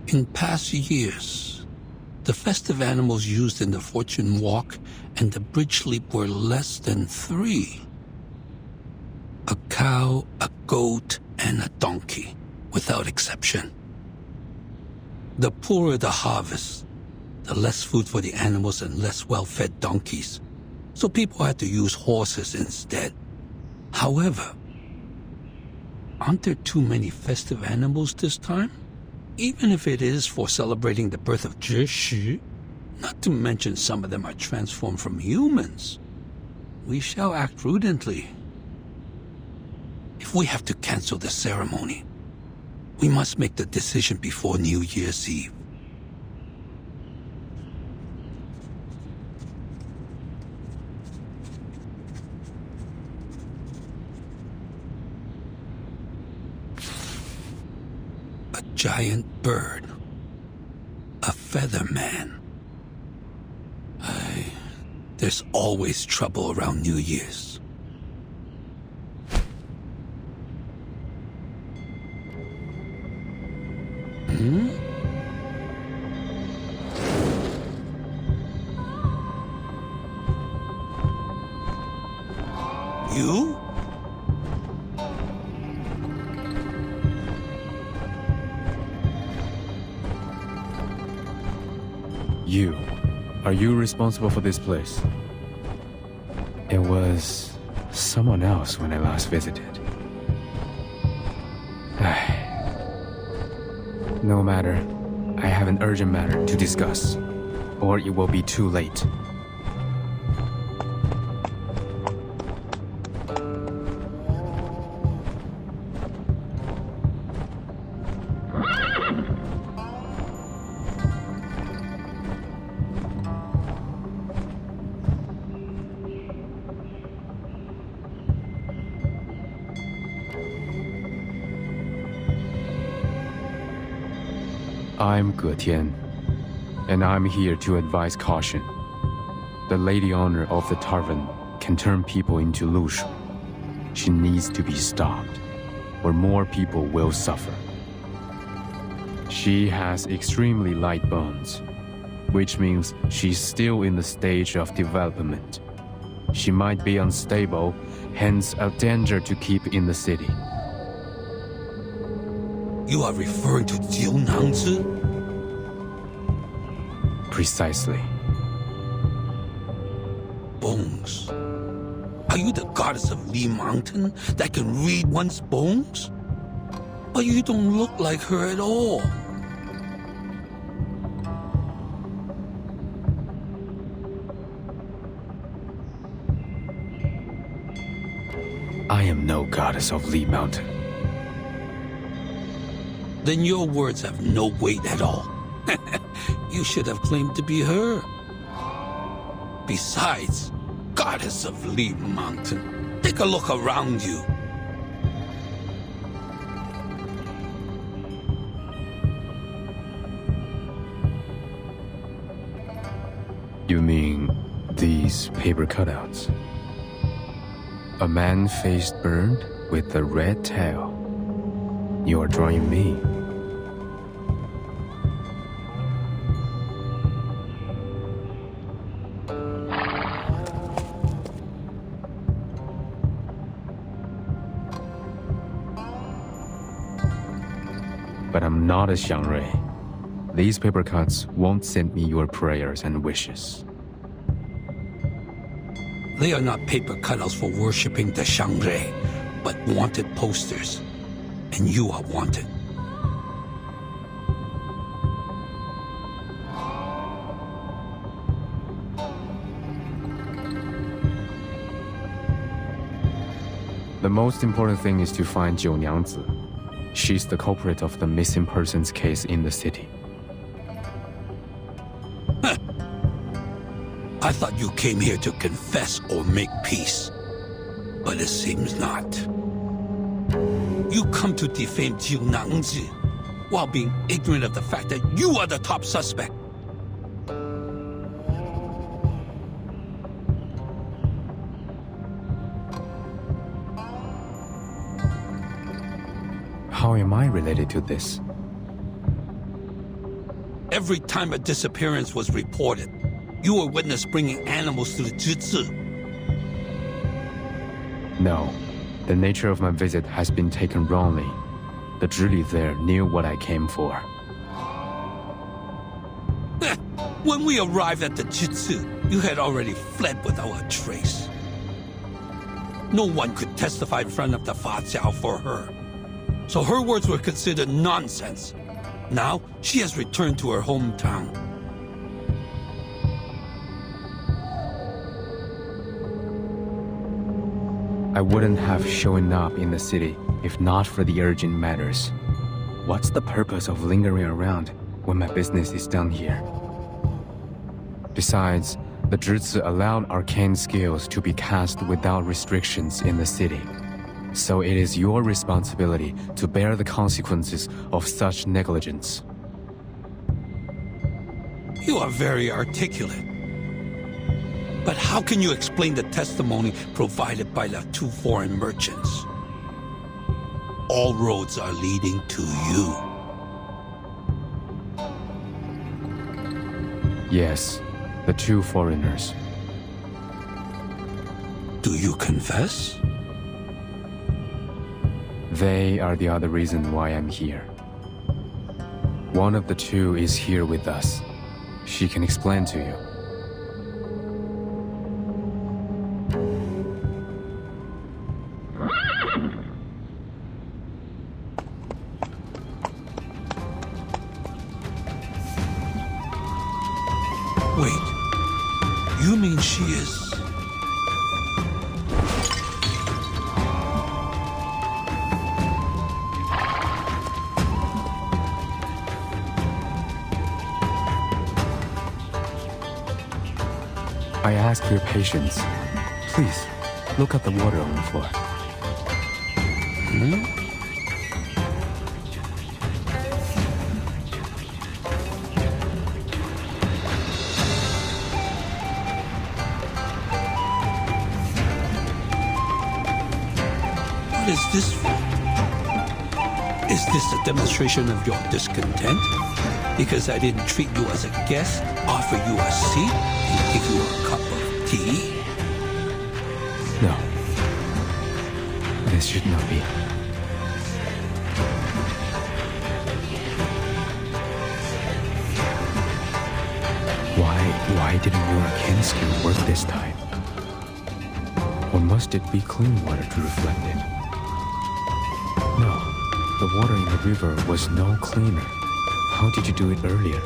In past years, the festive animals used in the fortune walk and the bridge leap were less than 3. A cow, a goat, and a donkey, without exception. The poorer the harvest, the less food for the animals and less well-fed donkeys, so people had to use horses instead. However, aren't there too many festive animals this time? Even if it is for celebrating the birth of Zhi, not to mention some of them are transformed from humans. We shall act prudently. If we have to cancel the ceremony, we must make the decision before New Year's Eve. A giant bird. A feather man. There's always trouble around New Year's. You? You. Are you responsible for this place? It was someone else when I last visited. No matter. I have an urgent matter to discuss, or it will be too late. I'm Ge Tian, and I'm here to advise caution. The lady owner of the tavern can turn people into Lushu. She needs to be stopped, or more people will suffer. She has extremely light bones, which means she's still in the stage of development. She might be unstable, hence a danger to keep in the city. You are referring to Jiu Nangzi? Precisely. Bones. Are you the goddess of Li Mountain that can read one's bones? But you don't look like her at all. I am no goddess of Li Mountain. Then your words have no weight at all. You should have claimed to be her. Besides, goddess of Li Mountain, take a look around you. You mean these paper cutouts? A man face burned with a red tail. You are drawing me. But I'm not a Xiangrui. These paper cuts won't send me your prayers and wishes. They are not paper cutouts for worshipping the Xiangrui, but wanted posters. And you are wanted. The most important thing is to find Jiu Niangzi. She's the culprit of the missing persons case in the city. I thought you came here to confess or make peace, but it seems not. You come to defame Jiu Nangzi while being ignorant of the fact that you are the top suspect. How am I related to this? Every time a disappearance was reported, you were witness bringing animals to the Zhizi. No, the nature of my visit has been taken wrongly. The Zhili there knew what I came for. When we arrived at the Zhizi, you had already fled without a trace. No one could testify in front of the Fa Jiao for her. So her words were considered nonsense. Now, she has returned to her hometown. I wouldn't have shown up in the city if not for the urgent matters. What's the purpose of lingering around when my business is done here? Besides, the Zhizi allowed arcane skills to be cast without restrictions in the city. So it is your responsibility to bear the consequences of such negligence. You are very articulate. But how can you explain the testimony provided by the two foreign merchants? All roads are leading to you. Yes, the two foreigners. Do you confess? They are the other reason why I'm here. One of the two is here with us. She can explain to you. Wait, you mean she is... I ask your patience. Please, look at the water on the floor. What is this for? Is this a demonstration of your discontent? Because I didn't treat you as a guest, offer you a seat, and give you a cup of tea? No. This should not be. Why didn't your arcane skill work this time? Or must it be clean water to reflect it? No, the water in the river was no cleaner. How did you do it earlier?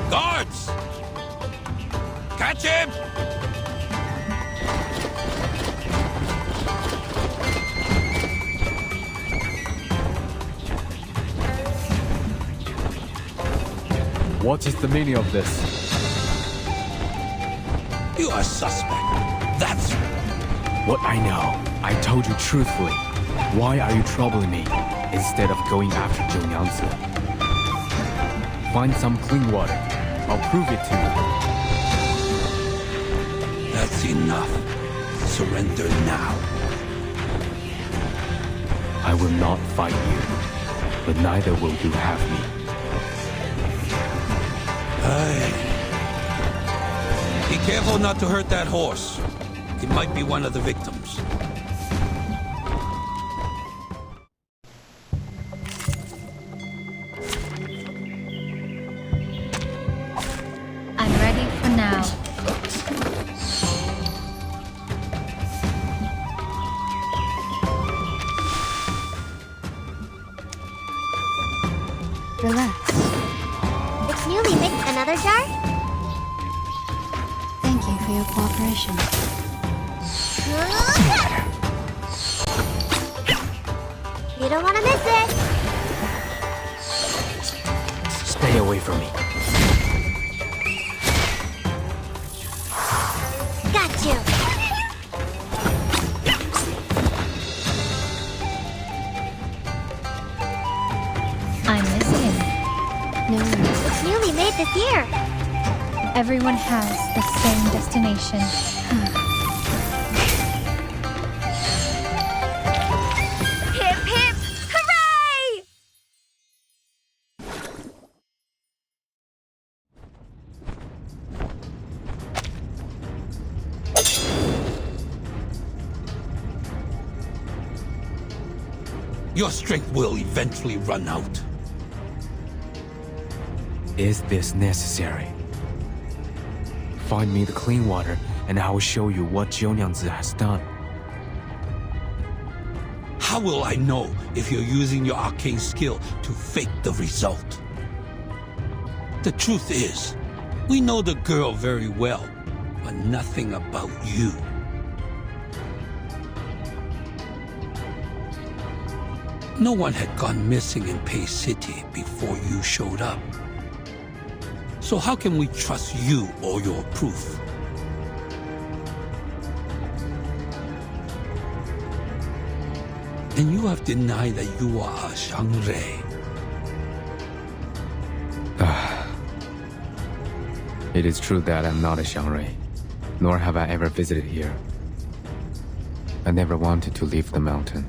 Guards! Catch him! What is the meaning of this? You are suspect. That's... What I know. I told you truthfully. Why are you troubling me instead of going after Zhou Nyangzi? Find some clean water. I'll prove it to you. That's enough. Surrender now. I will not fight you, but neither will you have me. Be careful not to hurt that horse. It might be one of the victims. I'm ready for now. Relax. It's newly mixed. Another jar? Thank you for your cooperation. You don't want to miss it. Stay away from me. Got you. I'm missing. No, it's newly made this year. Everyone has the same destination. Your strength will eventually run out. Is this necessary? Find me the clean water, and I will show you what Jiu Niangzi has done. How will I know if you're using your arcane skill to fake the result? The truth is, we know the girl very well, but nothing about you. No one had gone missing in Pei City before you showed up. So how can we trust you or your proof? And you have denied that you are a Shangre. It is true that I'm not a Shangre, nor have I ever visited here. I never wanted to leave the mountain.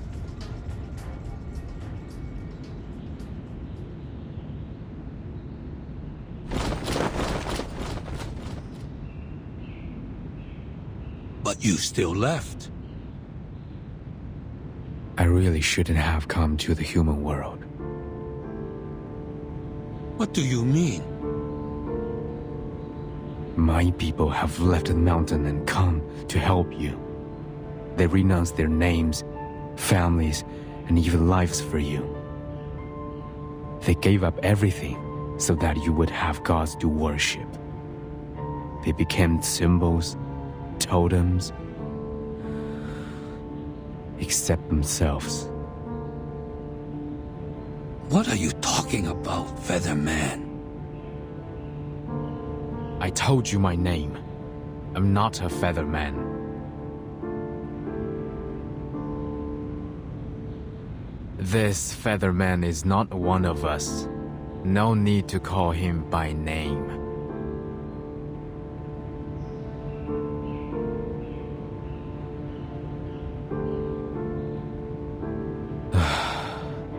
But you still left. I really shouldn't have come to the human world. What do you mean? My people have left the mountain and come to help you. They renounced their names, families, and even lives for you. They gave up everything so that you would have gods to worship. They became symbols, totems, except themselves. What are you talking about, Featherman? I told you my name. I'm not a Featherman. This Featherman is not one of us. No need to call him by name.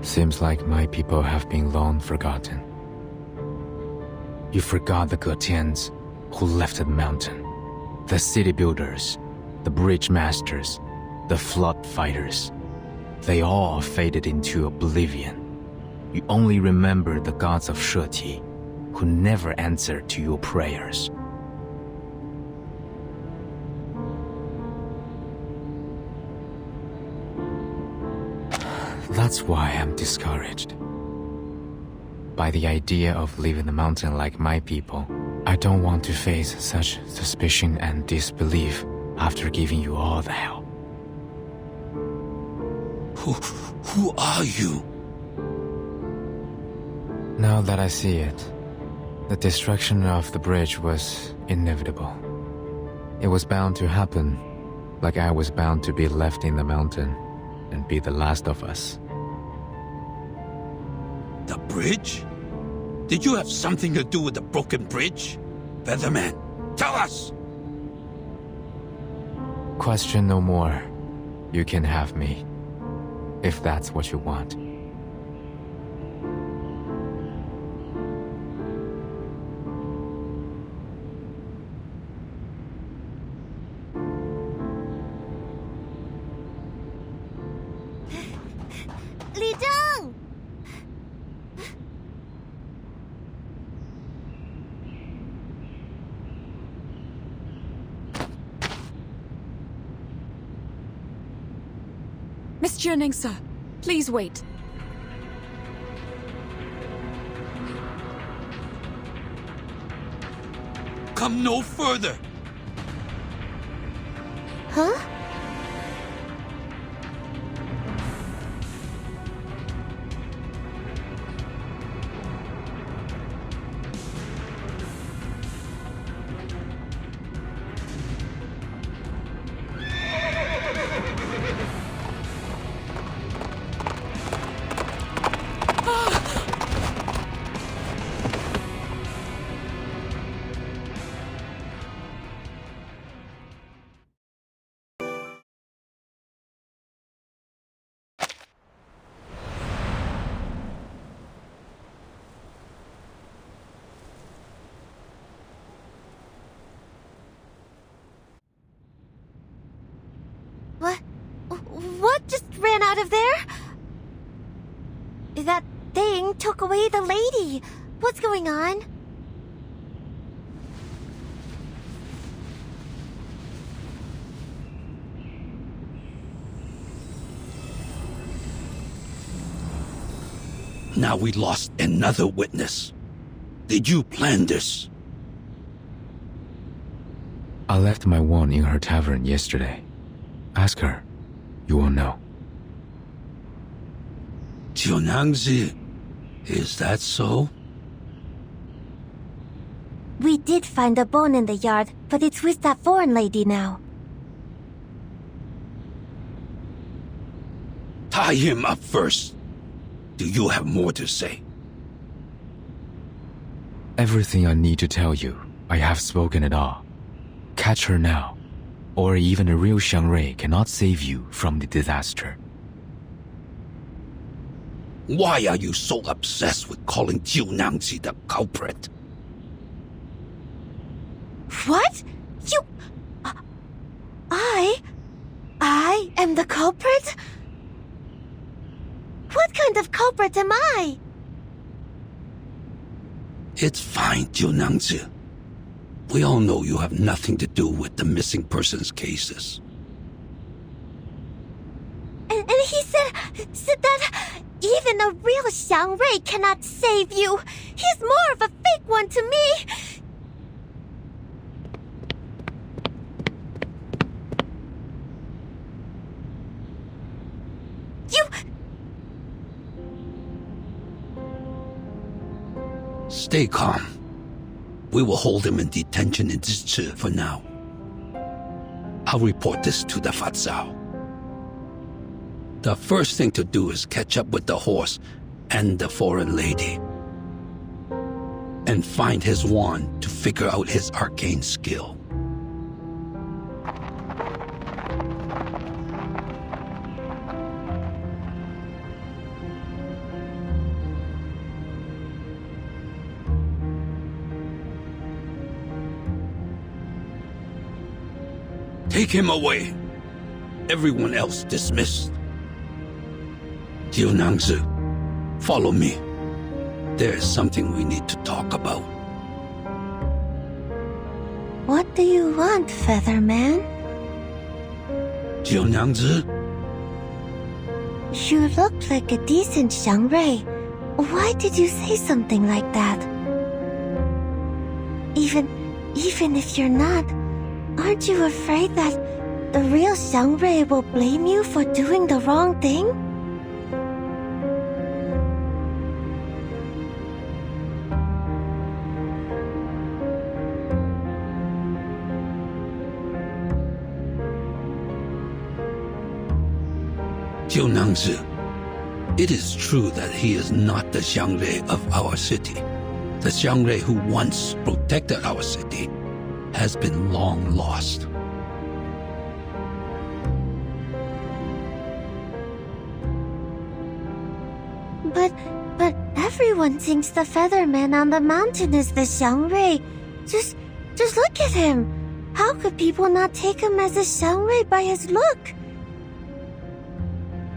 Seems like my people have been long forgotten. You forgot the Getians who left the mountain, the city builders, the bridge masters, the flood fighters. They all faded into oblivion. You only remember the gods of Sheti, who never answered to your prayers. That's why I'm discouraged by the idea of leaving the mountain like my people. I don't want to face such suspicion and disbelief after giving you all the help. Who are you? Now that I see it, the destruction of the bridge was inevitable. It was bound to happen, like I was bound to be left in the mountain and be the last of us. The bridge? Did you have something to do with the broken bridge? Featherman, tell us! Question no more. You can have me, if that's what you want. Li Zheng! Miss Jianing, sir, please wait. Come no further! Huh? What just ran out of there? That thing took away the lady. What's going on? Now we lost another witness. Did you plan this? I left my wand in her tavern yesterday. Ask her. You won't know. Jiunangzi, is that so? We did find a bone in the yard, but it's with that foreign lady now. Tie him up first. Do you have more to say? Everything I need to tell you, I have spoken it all. Catch her now, or even a real Xiangrui cannot save you from the disaster. Why are you so obsessed with calling Jiunangzi the culprit? What? You... I am the culprit? What kind of culprit am I? It's fine, Jiunangzi. We all know you have nothing to do with the missing persons cases. And he said that even a real Xiangrui cannot save you. He's more of a fake one to me. You... Stay calm. We will hold him in detention in Zhichi for now. I'll report this to the Fatzao. The first thing to do is catch up with the horse and the foreign lady. And find his wand to figure out his arcane skill. Take him away. Everyone else dismissed. Jiunangzi, follow me. There is something we need to talk about. What do you want, Featherman? Jiunangzi? You look like a decent Xiangrui. Why did you say something like that? Even if you're not, aren't you afraid that the real Xiangrui will blame you for doing the wrong thing? Jiunangzi, it is true that he is not the Xiangrui of our city. The Xiangrui who once protected our city has been long lost. But everyone thinks the Featherman on the mountain is the Xiangrui. Just look at him. How could people not take him as a Xiangrui by his look?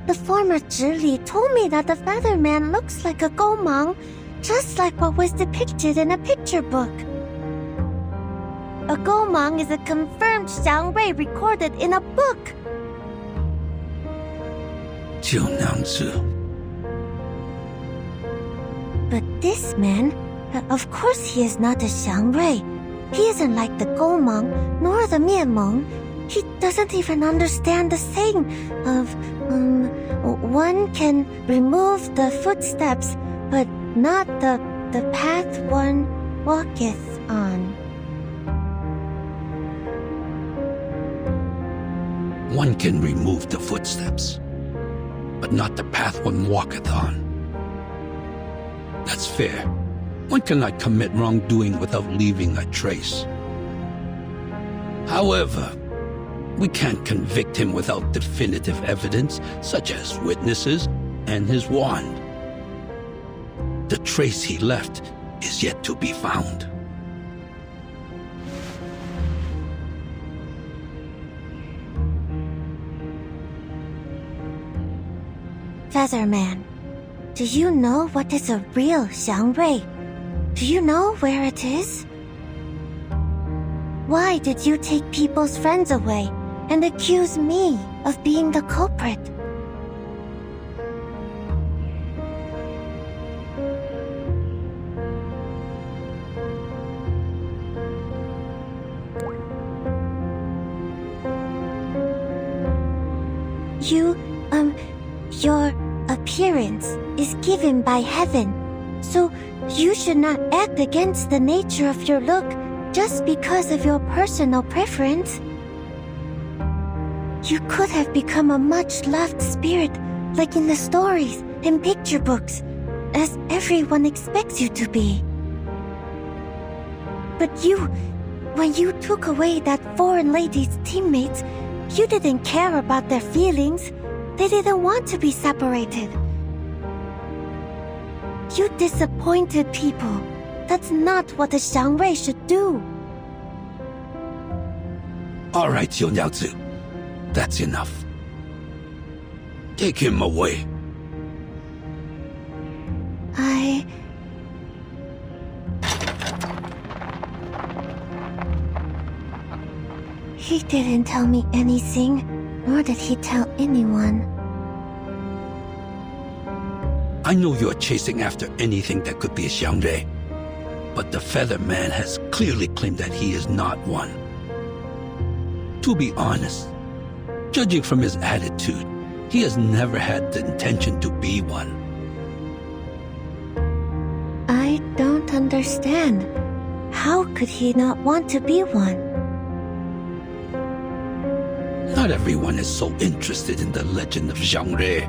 The former Zhili told me that the Featherman looks like a Gomang, just like what was depicted in a picture book. A Gomang is a confirmed Xiangrui recorded in a book. Jiunangzi. But this man, of course he is not a Xiangrui. He isn't like the Gomang, nor the Mianmeng. He doesn't even understand the saying of, one can remove the footsteps, but not the path one walketh on. One can remove the footsteps, but not the path one walketh on. That's fair. One cannot commit wrongdoing without leaving a trace. However, we can't convict him without definitive evidence, such as witnesses and his wand. The trace he left is yet to be found. Featherman, do you know what is a real xiangrui? Do you know where it is? Why did you take people's friends away and accuse me of being the culprit? Your appearance is given by heaven, so you should not act against the nature of your look just because of your personal preference. You could have become a much-loved spirit, like in the stories and picture books, as everyone expects you to be. But when you took away that foreign lady's teammates, you didn't care about their feelings. They didn't want to be separated. You disappointed people. That's not what a xiangrui should do. All right, Xiaozu. That's enough. Take him away. He didn't tell me anything, nor did he tell anyone. I know you're chasing after anything that could be a xiangrui, but the Feather Man has clearly claimed that he is not one. To be honest, judging from his attitude, he has never had the intention to be one. I don't understand. How could he not want to be one? Not everyone is so interested in the legend of xiangrui.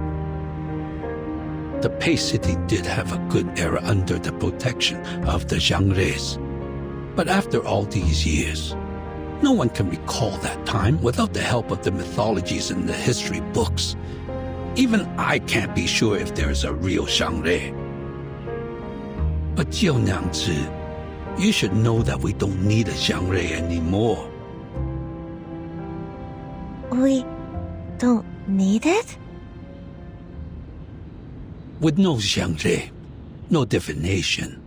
The Pei City did have a good era under the protection of the xiangruis. But after all these years, no one can recall that time without the help of the mythologies and the history books. Even I can't be sure if there is a real xiangrui. But Jiao Nyangzi, you should know that we don't need a xiangrui anymore. We don't need it? With no xiangrui, no divination,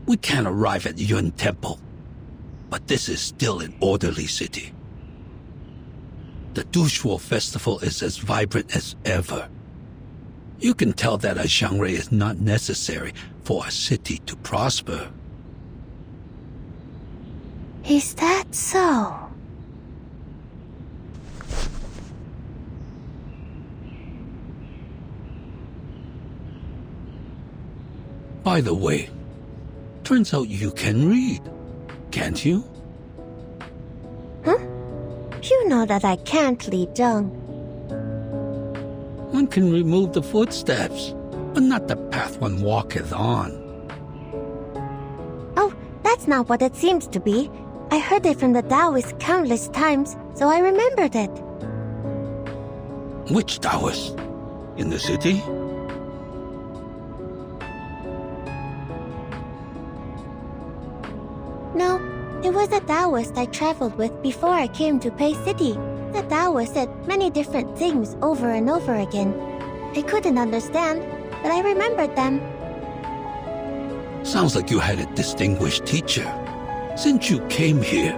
we can't arrive at Yun Temple. But this is still an orderly city. The Dushuo festival is as vibrant as ever. You can tell that a xiangrui is not necessary for a city to prosper. Is that so? By the way, turns out you can read, can't you? Huh? You know that I can't, Li Zheng. One can remove the footsteps, but not the path one walketh on. Oh, that's not what it seems to be. I heard it from the Taoist countless times, so I remembered it. Which Taoist? In the city? No, it was a Taoist I traveled with before I came to Pei City. The Taoist said many different things over and over again. I couldn't understand, but I remembered them. Sounds like you had a distinguished teacher. Since you came here,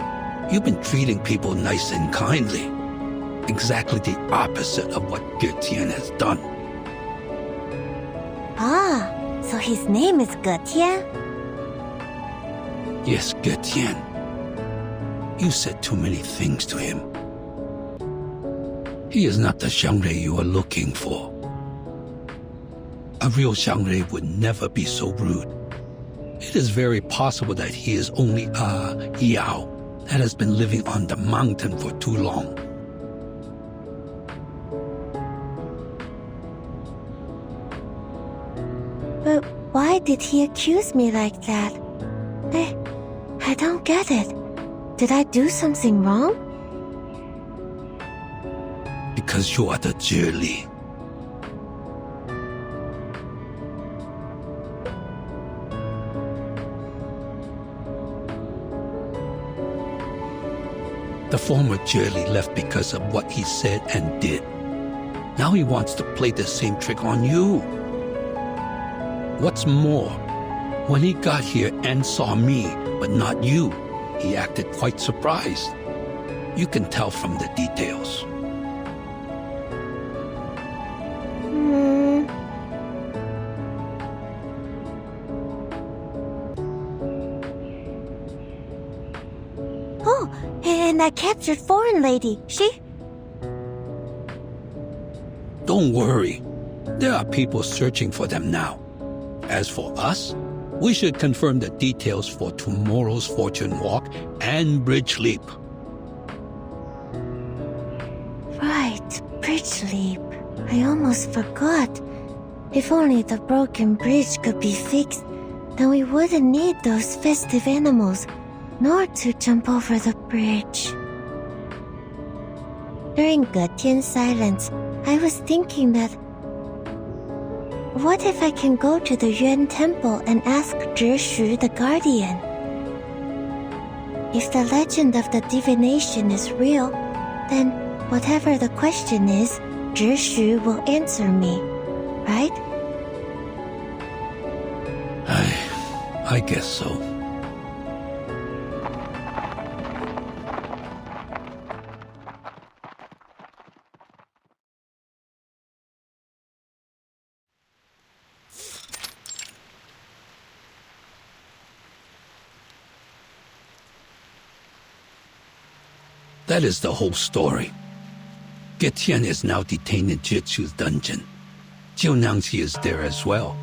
you've been treating people nice and kindly. Exactly the opposite of what Ge has done. Ah, so his name is Ge. Yes, Ge. You said too many things to him. He is not the xiangrui you are looking for. A real xiangrui would never be so rude. It is very possible that he is only a Yao that has been living on the mountain for too long. But why did he accuse me like that? I don't get it. Did I do something wrong? Because you are the Zhili. The former Zhili left because of what he said and did. Now he wants to play the same trick on you. What's more, when he got here and saw me, but not you, he acted quite surprised. You can tell from the details. Oh, and that captured foreign lady, she? Don't worry. There are people searching for them now. As for us, we should confirm the details for tomorrow's fortune walk and bridge leap. Right, bridge leap. I almost forgot. If only the broken bridge could be fixed, then we wouldn't need those festive animals, nor to jump over the bridge. During Getian's silence, I was thinking that what if I can go to the Yuan Temple and ask Zhishu the Guardian? If the legend of the divination is real, then whatever the question is, Zhishu will answer me, right? I guess so. That is the whole story. Getian is now detained in Jitsu's dungeon. Jiunangji is there as well.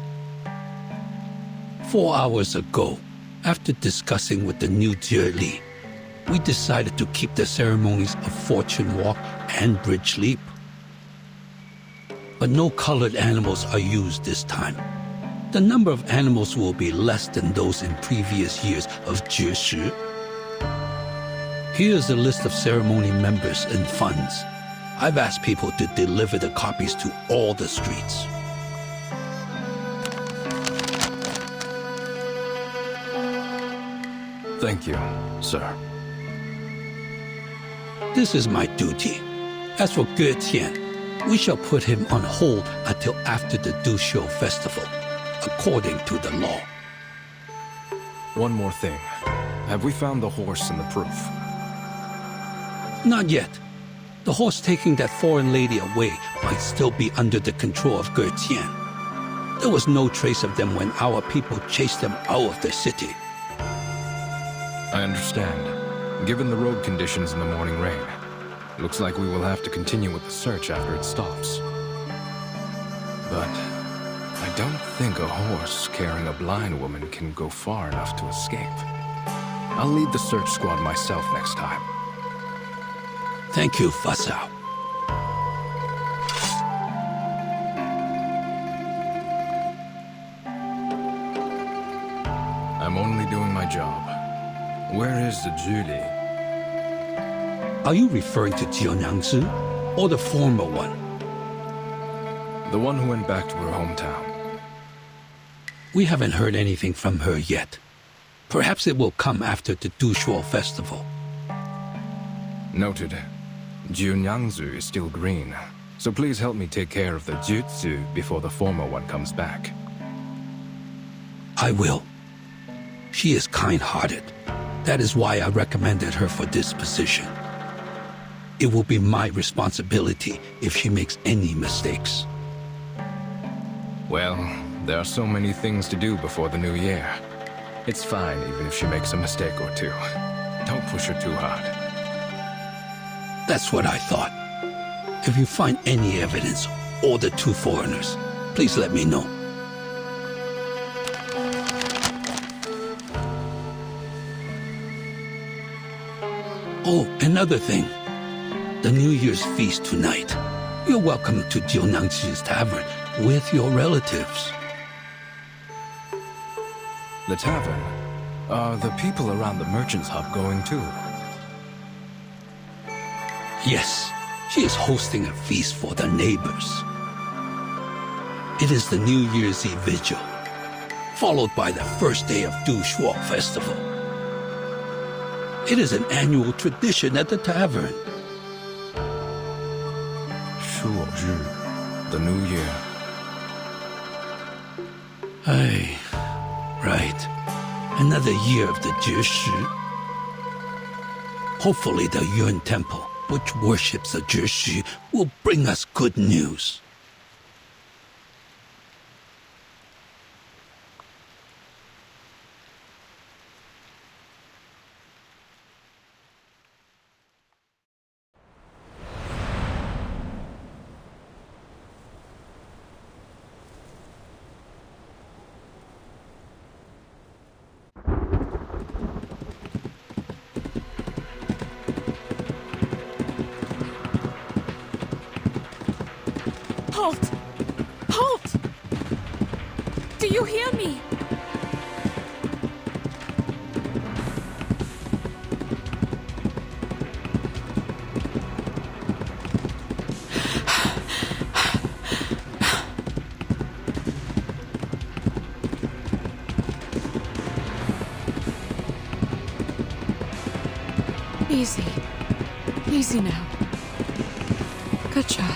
4 hours ago, after discussing with the new Jie, we decided to keep the ceremonies of Fortune Walk and Bridge Leap. But no colored animals are used this time. The number of animals will be less than those in previous years of Jie. Here's a list of ceremony members and funds. I've asked people to deliver the copies to all the streets. Thank you, sir. This is my duty. As for Getian, we shall put him on hold until after the Dusho festival, according to the law. One more thing. Have we found the horse and the proof? Not yet. The horse taking that foreign lady away might still be under the control of Getian. There was no trace of them when our people chased them out of the city. I understand. Given the road conditions in the morning rain, looks like we will have to continue with the search after it stops. But I don't think a horse carrying a blind woman can go far enough to escape. I'll lead the search squad myself next time. Thank you, Fasao. I'm only doing my job. Where is the Julie? Are you referring to Jiunangzi or the former one? The one who went back to her hometown. We haven't heard anything from her yet. Perhaps it will come after the Dushuo festival. Noted. Jiunyangzu is still green, so please help me take care of the Jutsu before the former one comes back. I will. She is kind-hearted. That is why I recommended her for this position. It will be my responsibility if she makes any mistakes. Well, there are so many things to do before the new year. It's fine even if she makes a mistake or two. Don't push her too hard. That's what I thought. If you find any evidence or the two foreigners, please let me know. Oh, another thing. The New Year's feast tonight. You're welcome to Jiunangji's tavern with your relatives. The tavern? Are the people around the merchant's hub going too? Yes, she is hosting a feast for the neighbors. It is the New Year's Eve vigil, followed by the first day of Dushuo festival. It is an annual tradition at the tavern. Shuozhi, the new year. Aye, right. Another year of the 绝食. Hopefully the Yuan Temple, which worships the 绝食, will bring us good news. Halt! Halt! Do you hear me? Easy. Easy now. Good job.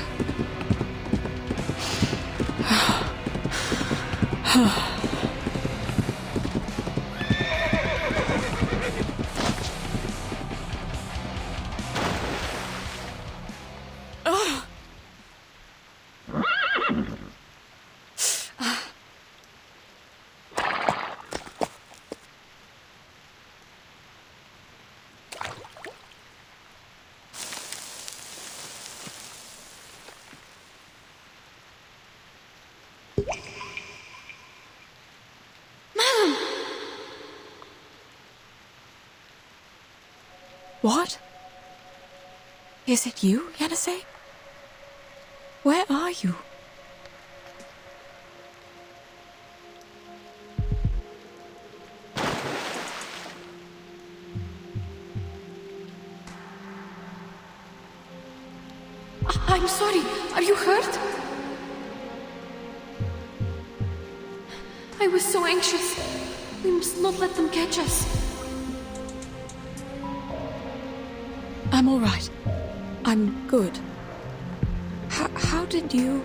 What? Is it you, Yanase? Where are you? I'm sorry. Are you hurt? I was so anxious. We must not let them catch us. I'm all right. I'm good. How did you...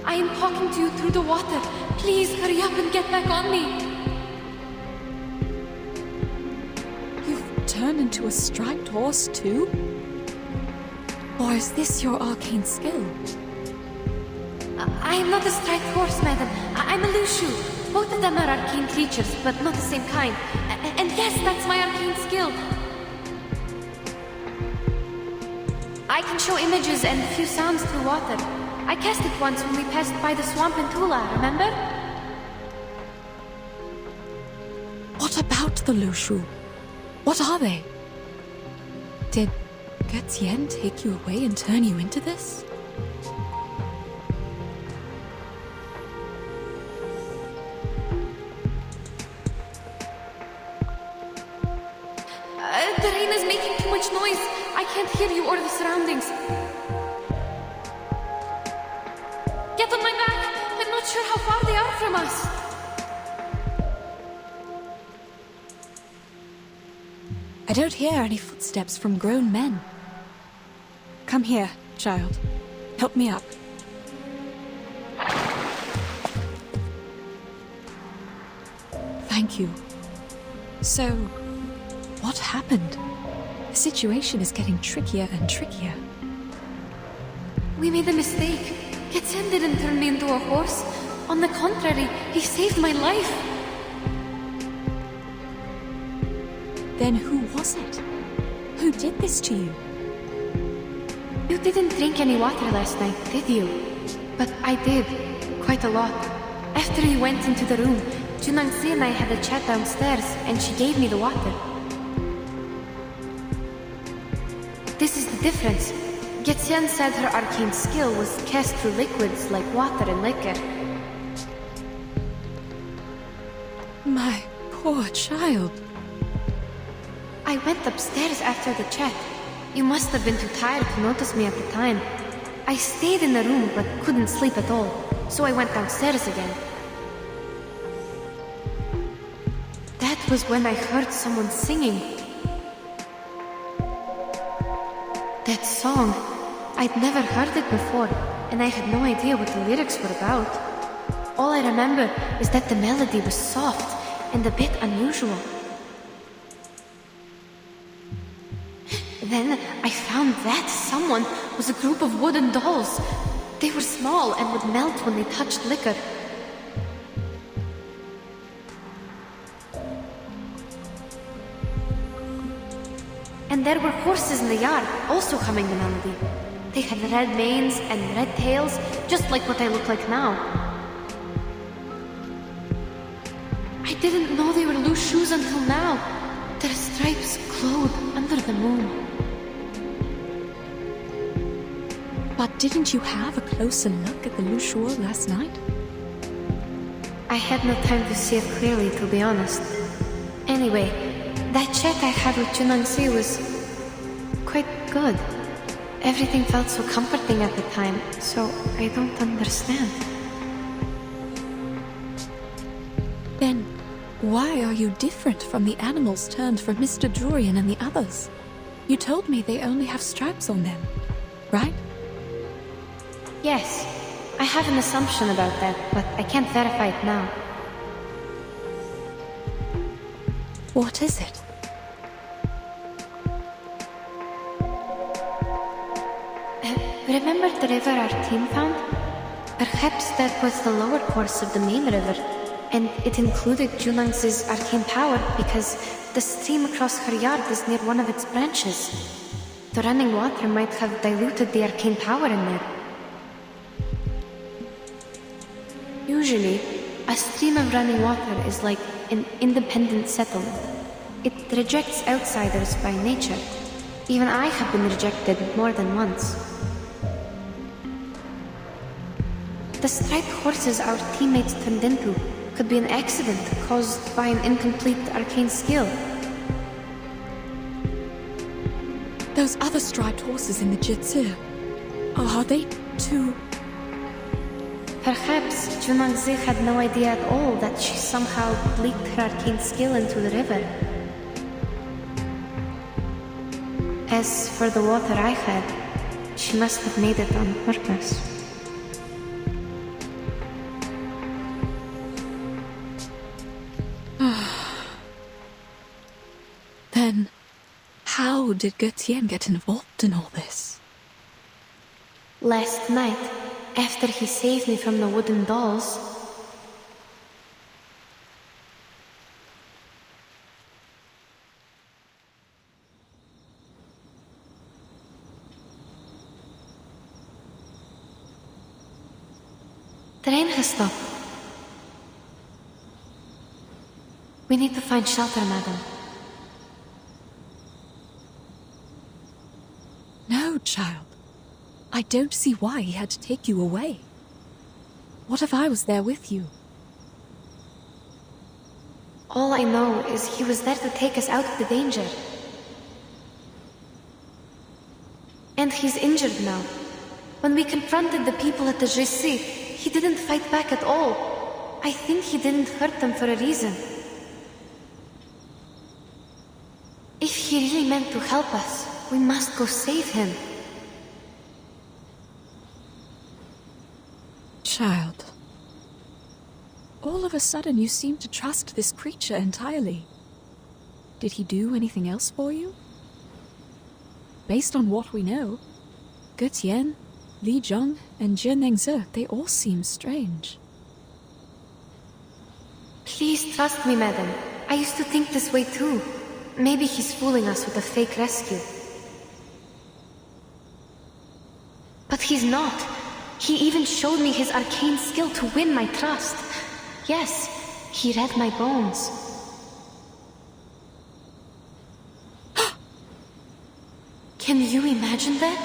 I am talking to you through the water. Please hurry up and get back on me. You've turned into a striped horse too? Or is this your arcane skill? I am not a striped horse, madam. I'm a Lushu. Both of them are arcane creatures, but not the same kind. And yes, that's my arcane skill. I can show images and a few sounds through water. I cast it once when we passed by the swamp in Tula, remember? What about the Lushu? What are they? Did Getien take you away and turn you into this? The rain is making too much noise. I can't hear you or the surroundings. Get on my back. I'm not sure how far they are from us. I don't hear any footsteps from grown men. Come here, child. Help me up. Thank you. So, what happened? The situation is getting trickier and trickier. We made a mistake. Getsen didn't turn me into a horse. On the contrary, he saved my life. Then who was it? Who did this to you? You didn't drink any water last night, did you? But I did. Quite a lot. After you went into the room, Junangse and I had a chat downstairs, and she gave me the water. This is the difference. Getsen said her arcane skill was cast through liquids like water and liquor. My poor child. I went upstairs after the chat. You must have been too tired to notice me at the time. I stayed in the room but couldn't sleep at all, so I went downstairs again. That was when I heard someone singing. That song, I'd never heard it before, and I had no idea what the lyrics were about. All I remember is that the melody was soft and a bit unusual. Then I found that someone was a group of wooden dolls. They were small and would melt when they touched liquor. And there were horses in the yard, also humming the melody. They had red manes and red tails, just like what I look like now. I didn't know they were loose shoes until now. Their stripes glowed under the moon. But didn't you have a closer look at the Lushua last night? I had no time to see it clearly, to be honest. Anyway, that chat I had with Junansi was quite good. Everything felt so comforting at the time, so I don't understand. Then, why are you different from the animals turned from Mr. Dorian and the others? You told me they only have stripes on them, right? Yes, I have an assumption about that, but I can't verify it now. What is it? Remember the river our team found? Perhaps that was the lower course of the main river, and it included Junang's arcane power because the stream across her yard is near one of its branches. The running water might have diluted the arcane power in there. Usually, a stream of running water is like an independent settlement. It rejects outsiders by nature. Even I have been rejected more than once. The striped horses our teammates turned into could be an accident caused by an incomplete arcane skill. Those other striped horses in the Jitsu, are they too... Perhaps Junangzi had no idea at all that she somehow leaked her arcane skill into the river. As for the water I had, she must have made it on purpose. Then, how did Götien get involved in all this? Last night, after he saved me from the wooden dolls, the rain has stopped. We need to find shelter, madam. No, child. I don't see why he had to take you away. What if I was there with you? All I know is he was there to take us out of the danger. And he's injured now. When we confronted the people at the Jessi, he didn't fight back at all. I think he didn't hurt them for a reason. If he really meant to help us, we must go save him. Child. All of a sudden you seem to trust this creature entirely. Did he do anything else for you? Based on what we know, Götien, Li Zhong, and Jie Nengze, they all seem strange. Please trust me, madam. I used to think this way too. Maybe he's fooling us with a fake rescue. But he's not. He even showed me his arcane skill to win my trust. Yes, he read my bones. Can you imagine that?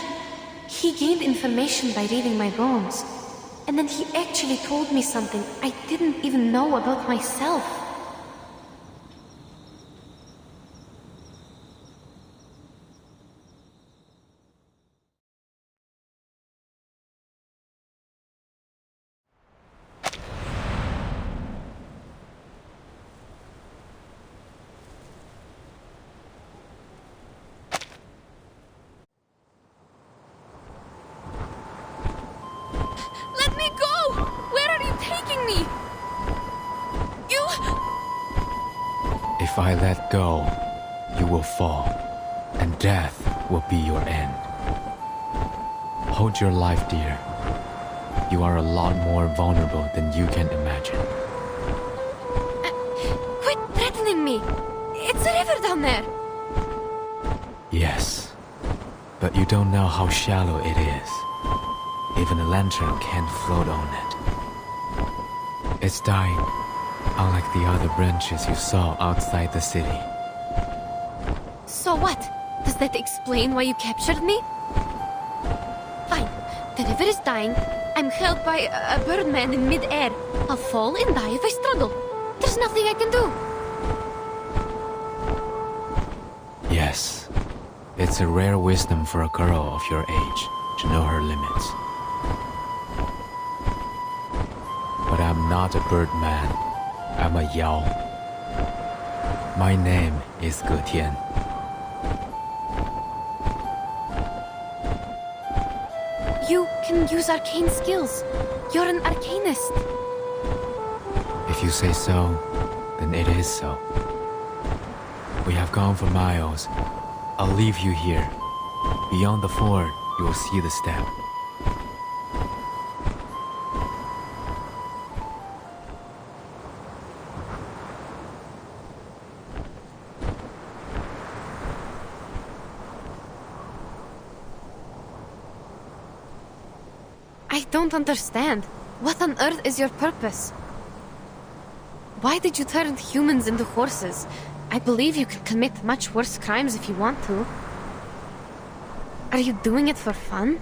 He gained information by reading my bones. And then he actually told me something I didn't even know about myself. Let me go! Where are you taking me! You... If I let go, you will fall, and death will be your end. Hold your life dear. You are a lot more vulnerable than you can imagine. Quit threatening me! It's a river down there! Yes, but you don't know how shallow it is. Even a lantern can't float on it. It's dying, unlike the other branches you saw outside the city. So what? Does that explain why you captured me? Fine. The river is dying. I'm held by a birdman in mid-air. I'll fall and die if I struggle. There's nothing I can do. Yes, it's a rare wisdom for a girl of your age to know her limits. But I'm not a birdman. I'm a Yao. My name is Ge Tian. You can use arcane skills. You're an arcanist. If you say so, then it is so. We have gone for miles. I'll leave you here. Beyond the ford, you will see the step. I don't understand. What on earth is your purpose? Why did you turn humans into horses? I believe you can commit much worse crimes if you want to. Are you doing it for fun?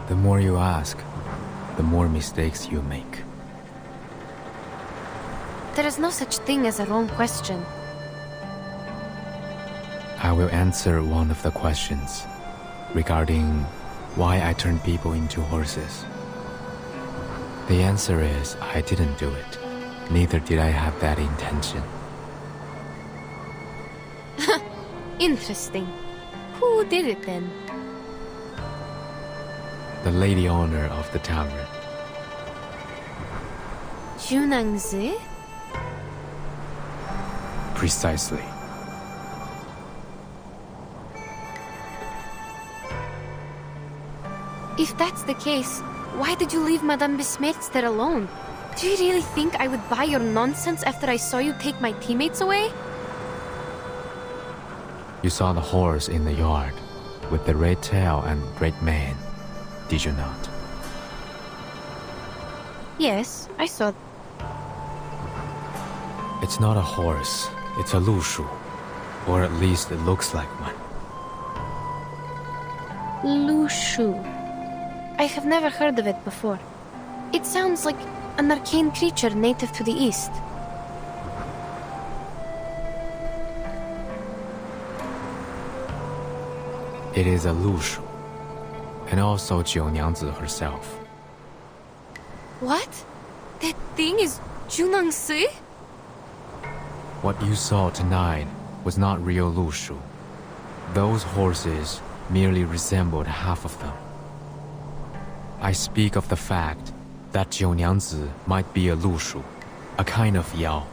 The more you ask, the more mistakes you make. There is no such thing as a wrong question. I will answer one of the questions regarding why I turned people into horses. The answer is I didn't do it. Neither did I have that intention. Interesting. Who did it then? The lady owner of the tavern. Junangzi? Precisely. If that's the case, why did you leave Madame Besmertz there alone? Do you really think I would buy your nonsense after I saw you take my teammates away? You saw the horse in the yard, with the red tail and red mane, did you not? Yes, I saw. It's not a horse, it's a lushu. Or at least it looks like one. Lushu. I have never heard of it before. It sounds like an arcane creature native to the east. It is a lushu, and also Jiunyangzi herself. What? That thing is Junangzi? What you saw tonight was not real lushu. Those horses merely resembled half of them. I speak of the fact that Jiunyangzi might be a lushu, a kind of yao,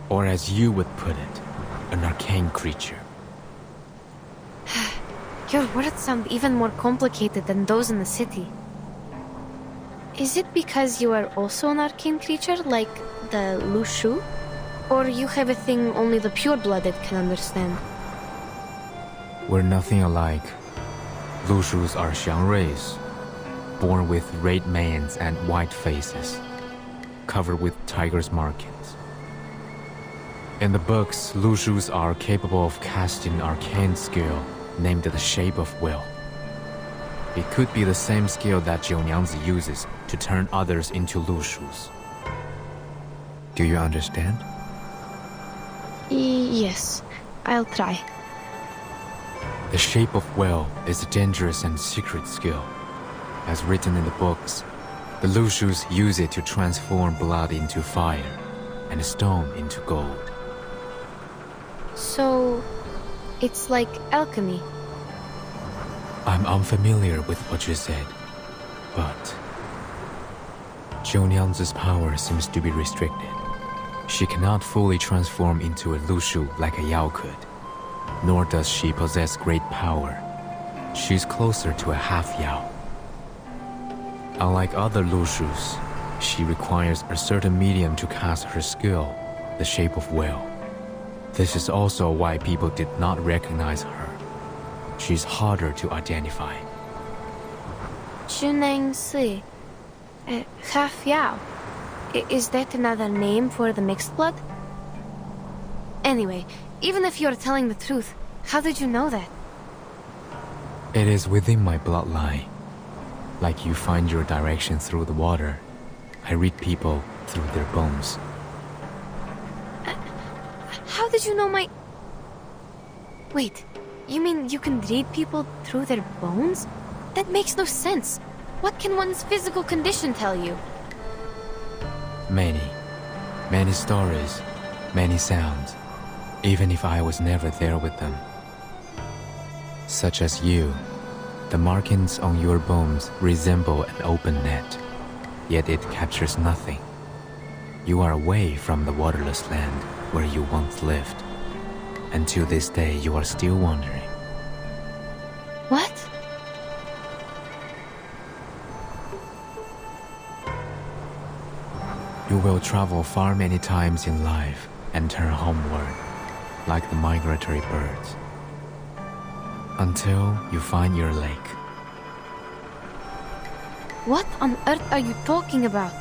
or as you would put it, an arcane creature. Your words sound even more complicated than those in the city. Is it because you are also an arcane creature, like the Lushu? Or you have a thing only the pure-blooded can understand? We're nothing alike. Lushus are xiangruis, born with red manes and white faces, covered with tiger's markings. In the books, Lushus are capable of casting arcane skill named the Shape of Will. It could be the same skill that Jiunyangzi uses to turn others into Lushus. Do you understand? Yes, I'll try. The Shape of Will is a dangerous and secret skill. As written in the books, the Lushus use it to transform blood into fire and stone into gold. So, it's like alchemy. I'm unfamiliar with what you said, but Zhou Niangzi's power seems to be restricted. She cannot fully transform into a Lushu like a Yao could, nor does she possess great power. She's closer to a half Yao. Unlike other Lushus, she requires a certain medium to cast her skill, the shape of whale. This is also why people did not recognize her. She's harder to identify. Zhou Niangzi. Half Yao. Is that another name for the mixed blood? Anyway, even if you're telling the truth, how did you know that? It is within my bloodline. Like you find your direction through the water, I read people through their bones. How did you know my... Wait, you mean you can read people through their bones? That makes no sense. What can one's physical condition tell you? Many stories, many sounds, even if I was never there with them. Such as you, the markings on your bones resemble an open net, yet it captures nothing. You are away from the waterless land where you once lived. And to this day you are still wandering. What? You will travel far many times in life and turn homeward, like the migratory birds, until you find your lake. What on earth are you talking about?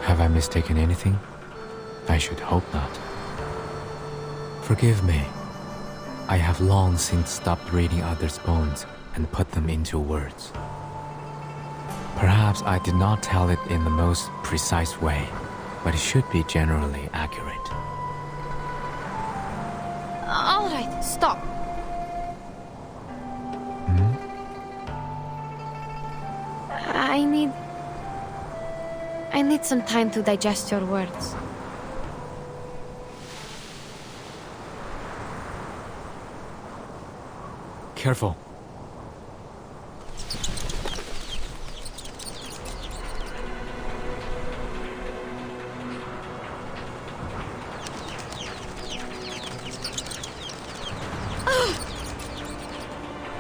Have I mistaken anything? I should hope not. Forgive me. I have long since stopped reading others' bones and put them into words. Perhaps I did not tell it in the most precise way, but it should be generally accurate. All right, stop. I need some time to digest your words. Careful.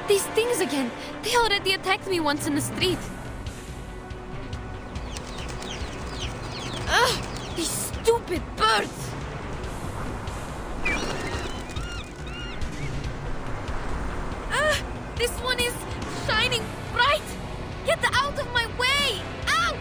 These things again! They already attacked me once in the street. Ugh! These stupid birds! This one is shining bright! Get out of my way! Out!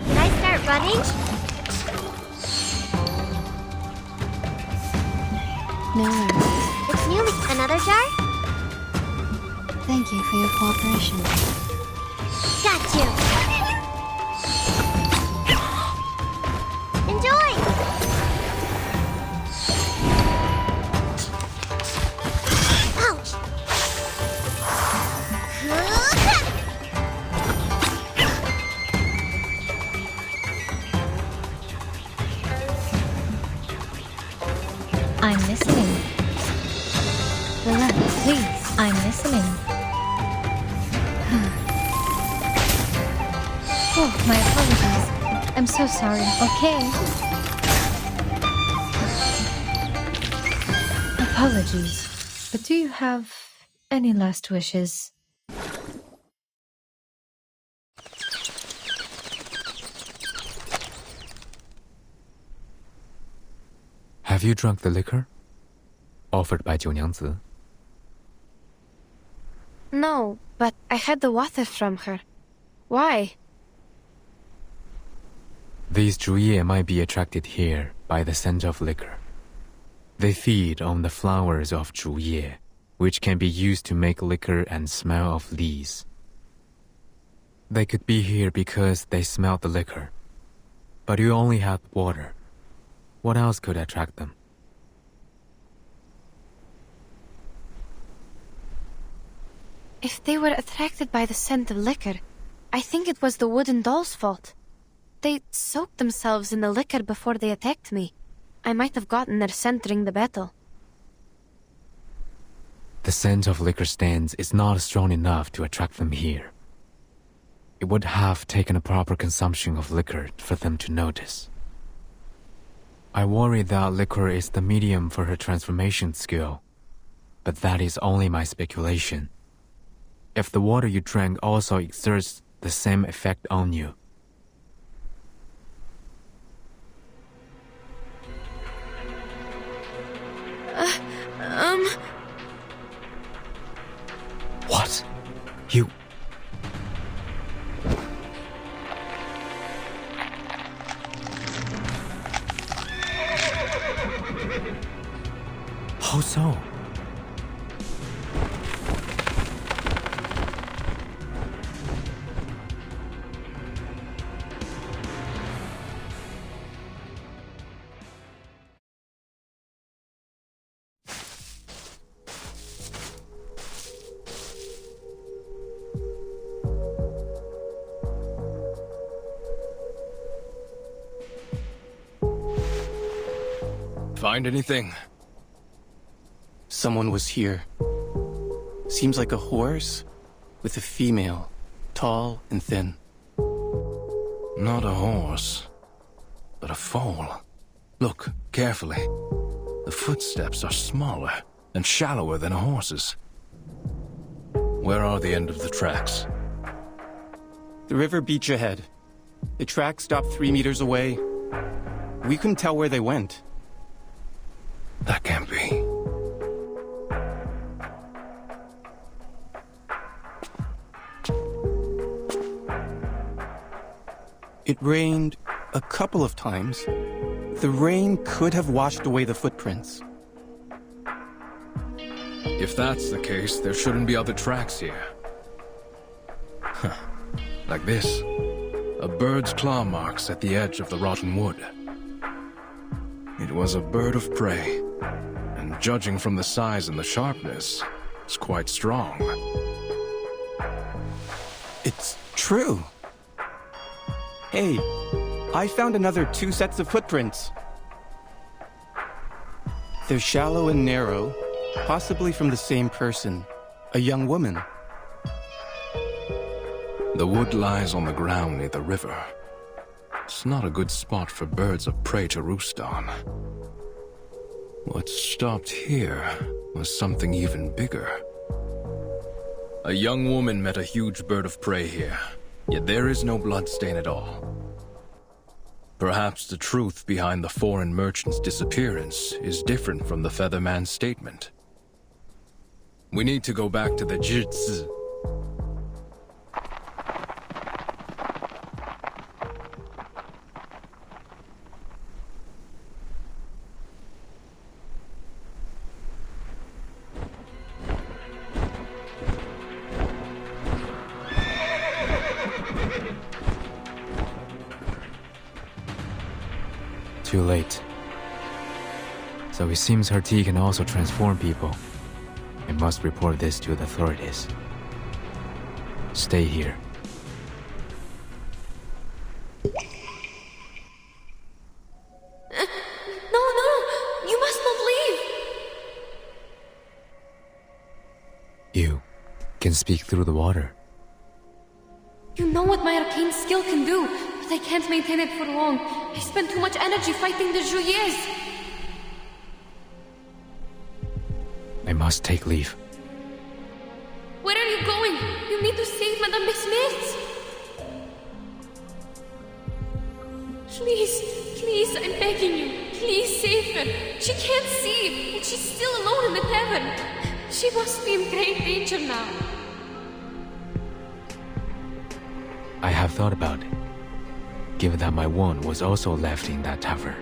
Can I start running? No worries. It's nearly another jar? Thank you for your cooperation. Got you. Enjoy! Ouch! I'm listening. Relax, please. I'm listening. Oh, my apologies. I'm so sorry. Okay. Apologies. But do you have any last wishes? Have you drunk the liquor? Offered by Zhou Niangzi? No, but I had the water from her. Why? These Zhuye might be attracted here by the scent of liquor. They feed on the flowers of Zhuye, which can be used to make liquor and smell of lees. They could be here because they smell the liquor. But you only have water. What else could attract them? If they were attracted by the scent of liquor, I think it was the wooden doll's fault. They soaked themselves in the liquor before they attacked me. I might have gotten their scent during the battle. The scent of liquor stands is not strong enough to attract them here. It would have taken a proper consumption of liquor for them to notice. I worry that liquor is the medium for her transformation skill, but that is only my speculation. If the water you drank also exerts the same effect on you. What? You... How so? Find anything? Someone was here. Seems like a horse with a female, tall and thin. Not a horse, but a foal. Look carefully. The footsteps are smaller and shallower than a horse's. Where are the end of the tracks? The river beach ahead. The track stopped 3 meters away. We couldn't tell where they went. That can't be. It rained a couple of times. The rain could have washed away the footprints. If that's the case, there shouldn't be other tracks here. Huh. Like this. A bird's claw marks at the edge of the rotten wood. It was a bird of prey, and judging from the size and the sharpness, it's quite strong. It's true. Hey, I found another 2 sets of footprints. They're shallow and narrow, possibly from the same person, a young woman. The wood lies on the ground near the river. It's not a good spot for birds of prey to roost on. What stopped here was something even bigger. A young woman met a huge bird of prey here, yet there is no bloodstain at all. Perhaps the truth behind the foreign merchant's disappearance is different from the Featherman's statement. We need to go back to the Jitsu. Too late. So it seems her tea can also transform people. I must report this to the authorities. Stay here. No, you must not leave! You can speak through the water. You know what my arcane skill can do, but I can't maintain it for long. I spend too much energy fighting the Juliers. I must take leave. Where are you going? You need to save Madame Besmith. Please, I'm begging you. Please save her. She can't see, and she's still alone in the tavern. She must be in great danger now. I have thought about it, given that my wand was also left in that tavern.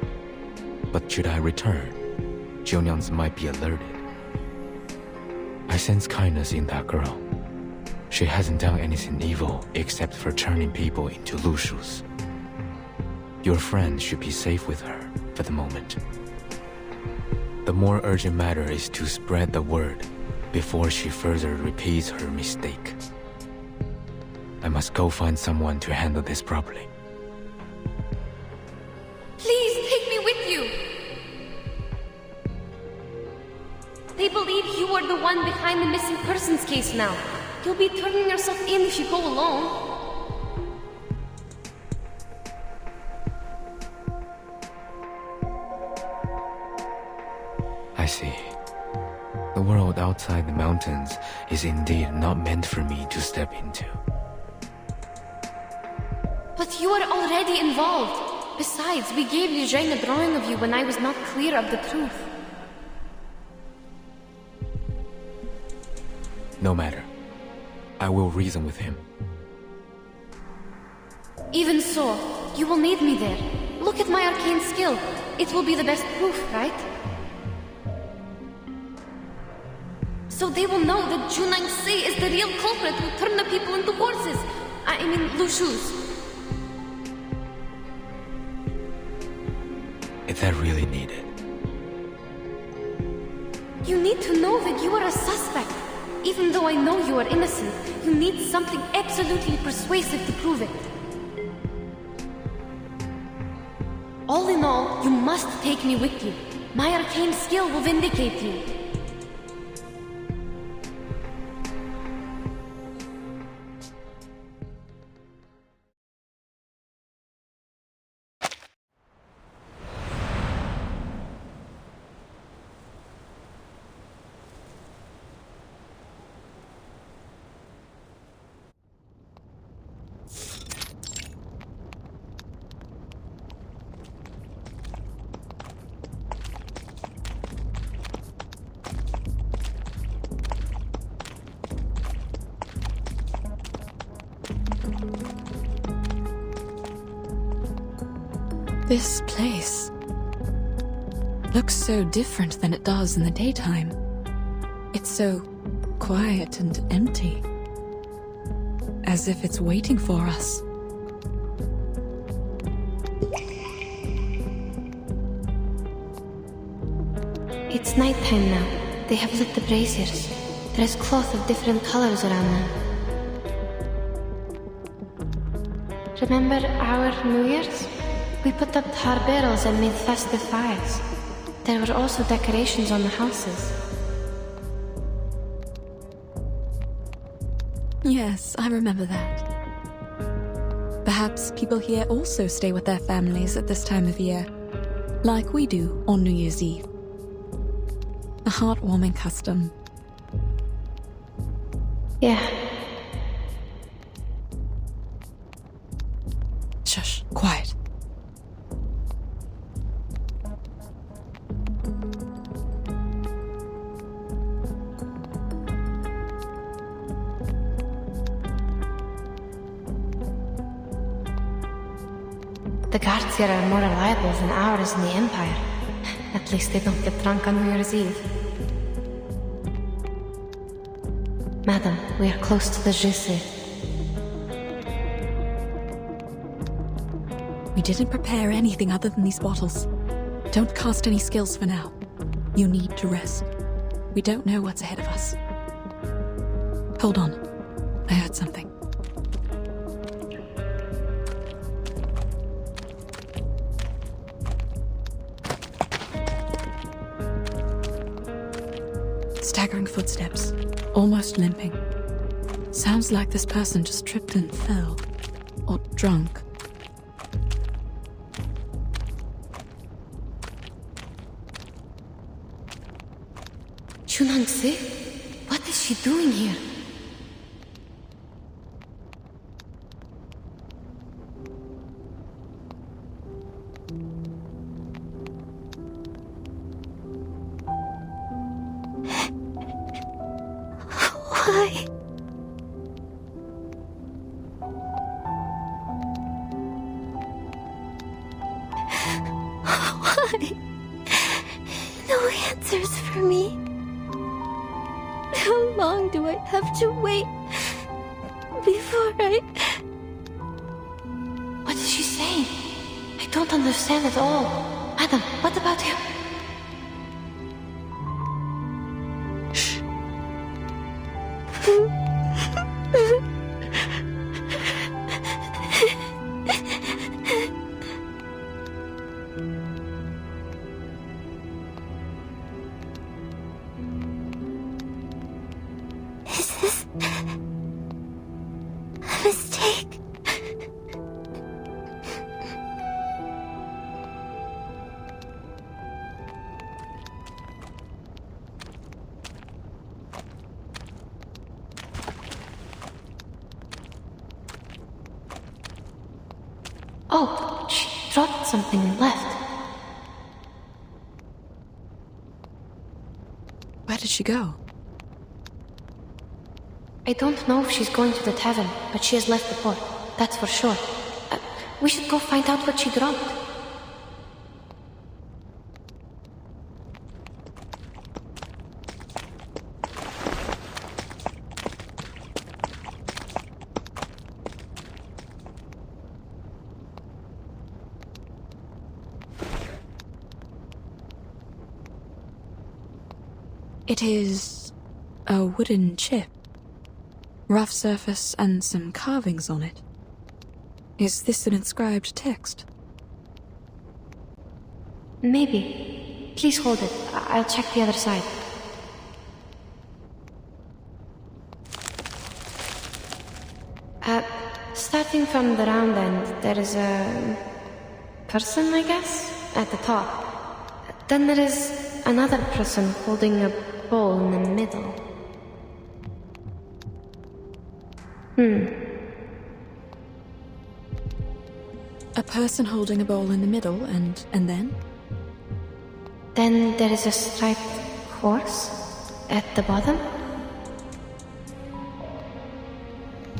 But should I return, Jiunyang's might be alerted. I sense kindness in that girl. She hasn't done anything evil except for turning people into lushus. Your friend should be safe with her for the moment. The more urgent matter is to spread the word before she further repeats her mistake. I must go find someone to handle this properly. Please take me with you! They believe you are the one behind the missing persons case now. You'll be turning yourself in if you go alone. I see. The world outside the mountains is indeed not meant for me to step into. But you are already involved. Besides, we gave Eugene a drawing of you when I was not clear of the truth. No matter. I will reason with him. Even so, you will need me there. Look at my arcane skill. It will be the best proof, right? So they will know that Junang-si is the real culprit who turned the people into horses. I mean, Lushus. Is that really needed? You need to know that you are a suspect. Even though I know you are innocent, you need something absolutely persuasive to prove it. All in all, you must take me with you. My arcane skill will vindicate you. This place looks so different than it does in the daytime. It's so quiet and empty, as if it's waiting for us. It's nighttime now. They have lit the braziers. There is cloth of different colors around them. Remember our New Year's? We put up tar barrels and made festive fires. There were also decorations on the houses. Yes, I remember that. Perhaps people here also stay with their families at this time of year, like we do on New Year's Eve. A heartwarming custom. Yeah. Shush, quiet. The guards here are more reliable than ours in the Empire. At least they don't get drunk on New Year's Eve. Madam, we are close to the Jisse. We didn't prepare anything other than these bottles. Don't cast any skills for now. You need to rest. We don't know what's ahead of us. Hold on. I heard something. Staggering footsteps, almost limping. Sounds like this person just tripped and fell. Or drunk. Junang-si? What is she doing here? Why? Why? No answers for me. How long do I have to wait before I... What is she saying? I don't understand at all. Madam, what about him? Shh. Oh, she dropped something and left. Where did she go? I don't know if she's going to the tavern, but she has left the port. That's for sure. We should go find out what she dropped. It is a wooden chip. Rough surface and some carvings on it. Is this an inscribed text? Maybe. Please hold it. I'll check the other side. Starting from the round end, there is a person, I guess, at the top. Then there is another person holding a bowl in the middle. A person holding a bowl in the middle, and then? Then there is a striped horse at the bottom.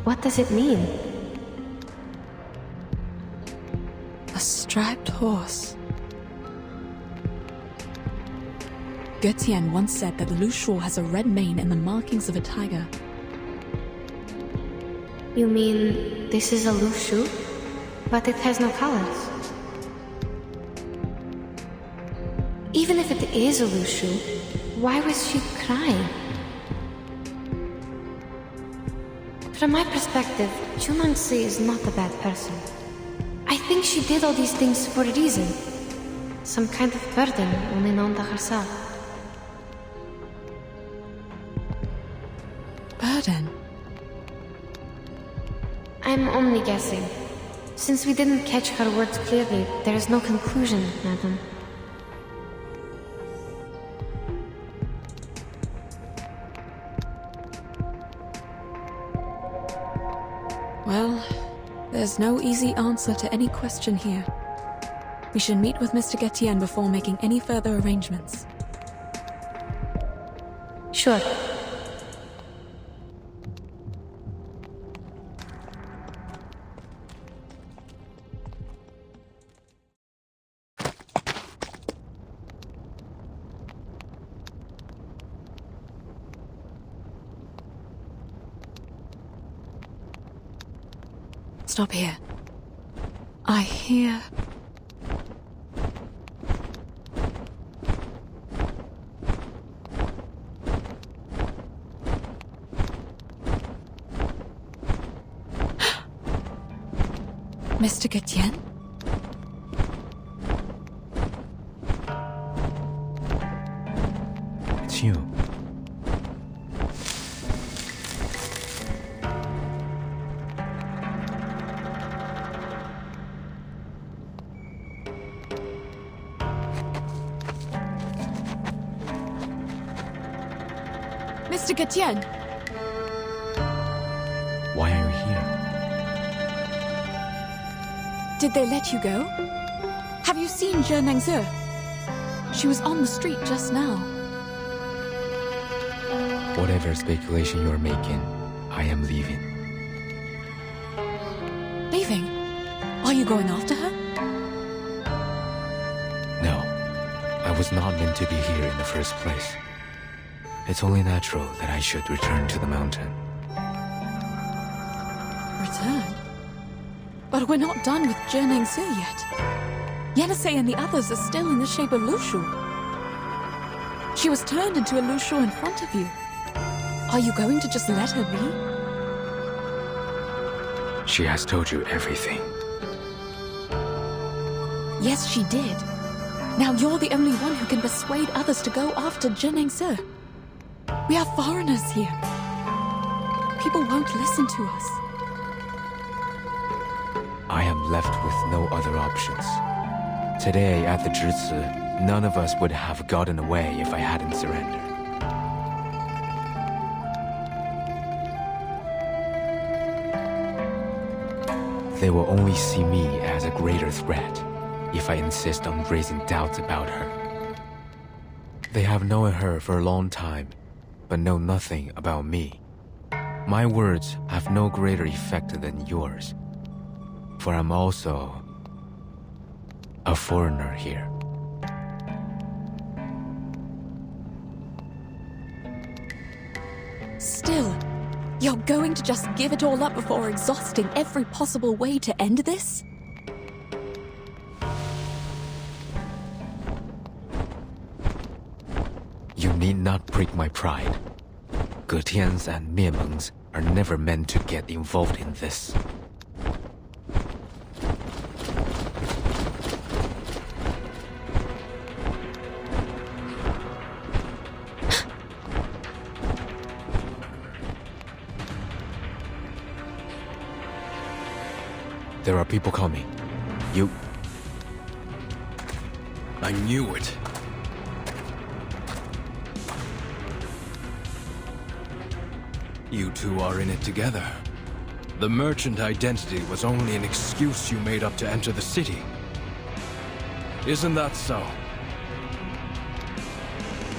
What does it mean? A striped horse. Götien once said that Lu Shu has a red mane and the markings of a tiger. You mean this is a Lu Shu? But it has no colors. Even if it is a Lu Shu, why was she crying? From my perspective, Junansi is not a bad person. I think she did all these things for a reason. Some kind of burden only known to herself. Burden? I'm only guessing. Since we didn't catch her words clearly, there is no conclusion, madam. Well, there's no easy answer to any question here. We should meet with Mr. Götien before making any further arrangements. Sure. Stop here. I hear... Mr. Götien? It's you. Mr. Götien! Why are you here? Did they let you go? Have you seen Zhe Nengze? She was on the street just now. Whatever speculation you're making, I am leaving. Leaving? Are you going after her? No, I was not meant to be here in the first place. It's only natural that I should return to the mountain. Return? But we're not done with Zhe Nengze yet. Yenisei and the others are still in the shape of Lu Shu. She was turned into a Lu Shu in front of you. Are you going to just let her be? She has told you everything. Yes, she did. Now you're the only one who can persuade others to go after Zhe Nengze. We are foreigners here. People won't listen to us. I am left with no other options. Today, at the Zhizi, none of us would have gotten away if I hadn't surrendered. They will only see me as a greater threat if I insist on raising doubts about her. They have known her for a long time, but know nothing about me. My words have no greater effect than yours, for I'm also a foreigner here. Still, you're going to just give it all up before exhausting every possible way to end this? You need not break my pride. Getians and Miemengs are never meant to get involved in this. There are people coming. You... I knew it. You two are in it together. The merchant identity was only an excuse you made up to enter the city. Isn't that so?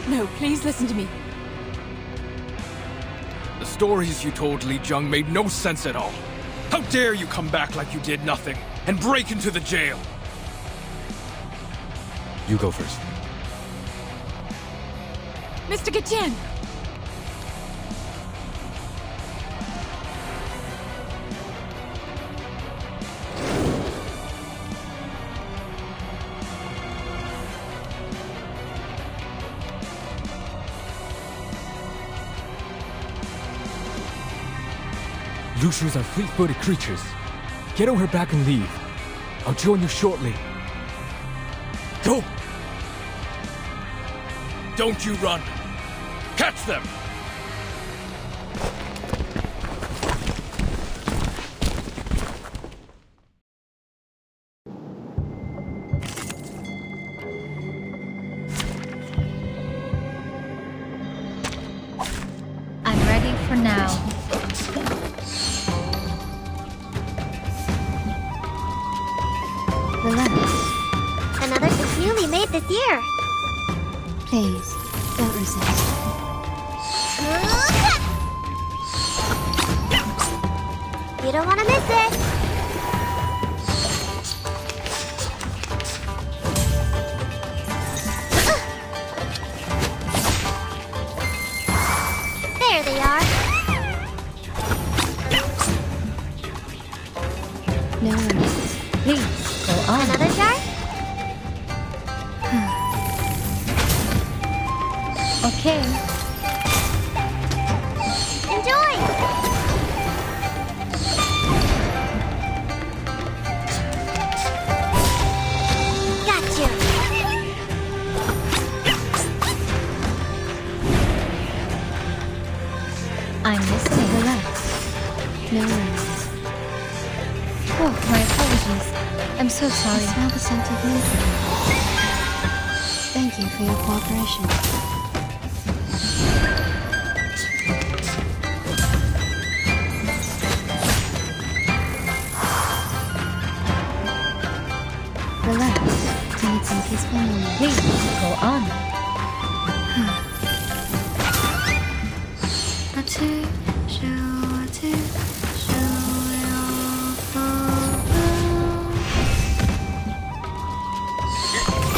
No, please listen to me. The stories you told Li Jung made no sense at all. How dare you come back like you did nothing, and break into the jail? You go first. Mr. Getian! Lushus are fleet-footed creatures. Get on her back and leave. I'll join you shortly. Go! Don't you run! Catch them! I'm ready for now. Relax. Another is newly made this year. Please, don't resist. You don't want to miss it. There they are. No worries. Please, go on. Another jar? Okay. Enjoy! Got you! I'm listening. Relax. No worries. Oh, my apologies. I'm so I sorry. smell the scent of movement. Thank you for your cooperation. Relax. Need some peaceful moment. Please, go on.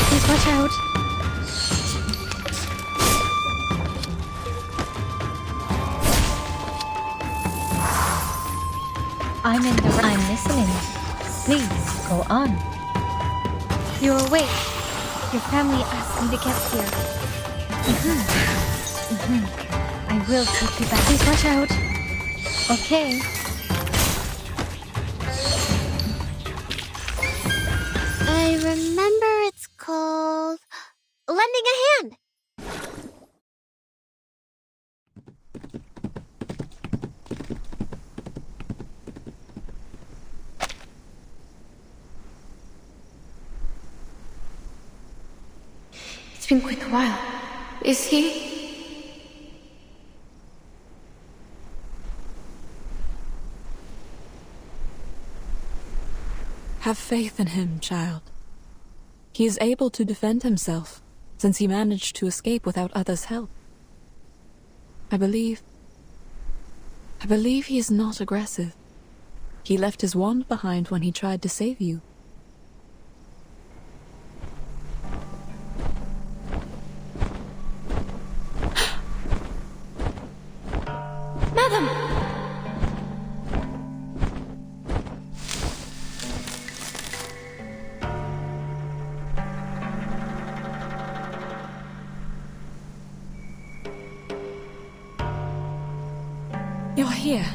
Please watch out. I'm listening. Please, go on. You're awake. Your family asked me to get here. I will take you back. Please watch out. Okay. I remember it's called lending a hand. It's been quite a while. Is he? Have faith in him, child. He is able to defend himself, since he managed to escape without others' help. I believe he is not aggressive. He left his wand behind when he tried to save you. Madam! You're here.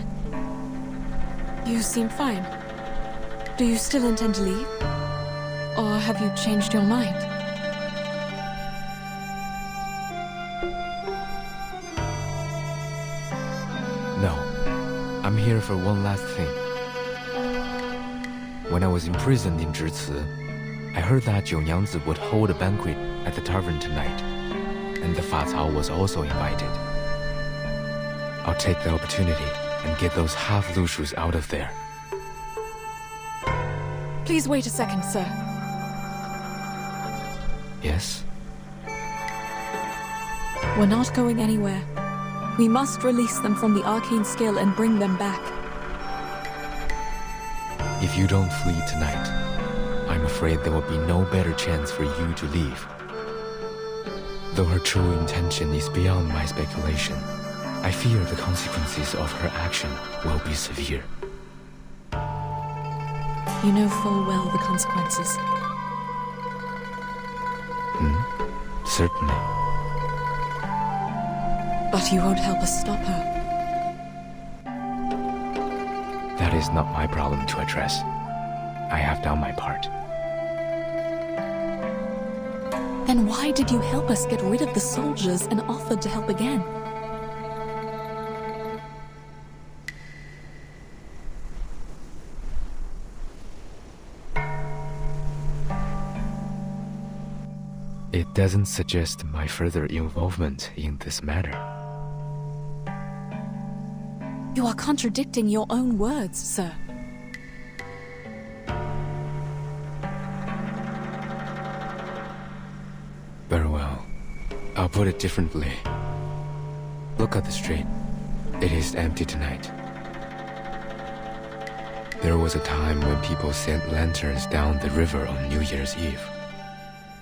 You seem fine. Do you still intend to leave? Or have you changed your mind? No. I'm here for one last thing. When I was imprisoned in Zhici, I heard that Jiunyangzi would hold a banquet at the tavern tonight, and the Fa Cao was also invited. I'll take the opportunity and get those half-Lushus out of there. Please wait a second, sir. Yes? We're not going anywhere. We must release them from the arcane skill and bring them back. If you don't flee tonight, I'm afraid there will be no better chance for you to leave. Though her true intention is beyond my speculation, I fear the consequences of her action will be severe. You know full well the consequences. Certainly. But you won't help us stop her. That is not my problem to address. I have done my part. Then why did you help us get rid of the soldiers and offered to help again? It doesn't suggest my further involvement in this matter. You are contradicting your own words, sir. Very well. I'll put it differently. Look at the street. It is empty tonight. There was a time when people sent lanterns down the river on New Year's Eve.